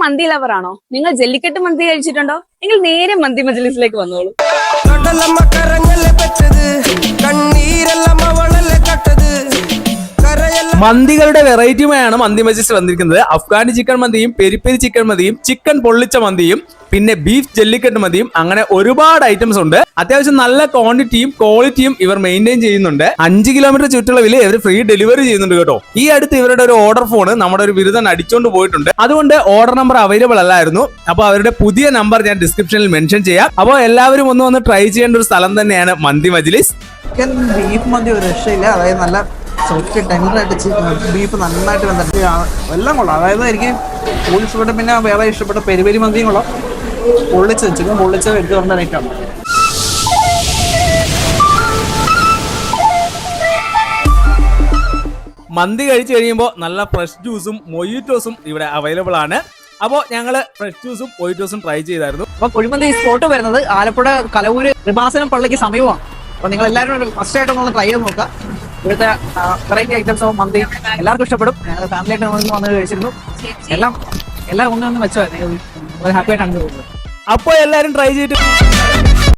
മന്തി lover ആണോ? നിങ്ങൾ ജല്ലിക്കെട്ട് മന്തി കഴിച്ചിട്ടുണ്ടോ? എങ്കിൽ നേരെ മന്തി മജ്ലിസിലേക്ക് വന്നോളൂ. മന്തികളുടെ വെറൈറ്റിയുമായാണ് മന്തി മജ്ലിസ് വന്നിരിക്കുന്നത്. അഫ്ഗാനി ചിക്കൻ മന്തിയും പെരി പെരി ചിക്കൻ മന്തിയും ചിക്കൻ പൊള്ളിച്ച മന്തിയും പിന്നെ ബീഫ് ജല്ലിക്കെട്ട് മന്തിയും അങ്ങനെ ഒരുപാട് ഐറ്റംസ് ഉണ്ട്. അത്യാവശ്യം നല്ല ക്വാണ്ടിറ്റിയും ക്വാളിറ്റിയും ഇവർ മെയിൻറ്റെയിൻ ചെയ്യുന്നുണ്ട്. 5 കിലോമീറ്റർ ചുറ്റളവിൽ ഇവർ ഫ്രീ ഡെലിവറി ചെയ്യുന്നുണ്ട് കേട്ടോ. ഈ അടുത്ത് ഇവരുടെ ഒരു ഓർഡർ ഫോൺ നമ്മുടെ ഒരു ബിരുദൻ അടിച്ചോണ്ട് പോയിട്ടുണ്ട്. അതുകൊണ്ട് ഓർഡർ നമ്പർ അവൈലബിൾ അല്ലായിരുന്നു. അപ്പോൾ അവരുടെ പുതിയ നമ്പർ ഞാൻ ഡിസ്ക്രിപ്ഷനിൽ മെൻഷൻ ചെയ്യാം. അപ്പോൾ എല്ലാവരും ഒന്ന് ട്രൈ ചെയ്യേണ്ട ഒരു സ്ഥലം തന്നെയാണ് മന്തി മജ്ലിസ്. ചിക്കൻ ബീഫ് മന്തി ഒരു രക്ഷയില്ല. അതായത് നല്ല സോഫ്റ്റ് ടെൻഡറായിട്ട് ബീഫ് നന്നായിട്ട് വന്നിട്ട് എല്ലാം കൊള്ളാം. അതായത് എനിക്ക് കൂടുതൽ ഇഷ്ടപ്പെട്ട, പിന്നെ വേറെ ഇഷ്ടപ്പെട്ട പെരി മന്തിയും കൊള്ളാം. ചിക്കൻ പൊള്ളിച്ചത് എടുത്ത് പറഞ്ഞ റേറ്റാണ്. മന്തി കഴിച്ചു കഴിയുമ്പോൾ നല്ല ഫ്രഷ് ജ്യൂസും മൊയ്റ്റോസും ഇവിടെ അവൈലബിൾ ആണ്. അപ്പോൾ ഞങ്ങള് ഫ്രഷ് ജ്യൂസും മൊയ്റ്റോസും ട്രൈ ചെയ്തായിരുന്നു. അപ്പൊ കുഴിമന്തി സ്പോട്ട് വരുന്നത് ആലപ്പുഴ കലവൂര് കൃപാസനം പള്ളിക്ക് സമീപമാണ്. അപ്പൊ നിങ്ങൾ എല്ലാവരും ഫസ്റ്റ് ആയിട്ടൊന്ന് ട്രൈ ചെയ്ത് നോക്കുക. ഇവിടുത്തെ വെറൈറ്റി ഐറ്റംസ് ഓഫ് മന്തി എല്ലാവർക്കും ഇഷ്ടപ്പെടും. ഞങ്ങൾ ഫാമിലി ആയിട്ട് വന്ന് കഴിച്ചിരുന്നു. എല്ലാം ഒന്നും വെച്ചോ ഹാപ്പി ആയിട്ടാണ് പോകുന്നത്. അപ്പോൾ എല്ലാവരും ട്രൈ ചെയ്തിട്ട്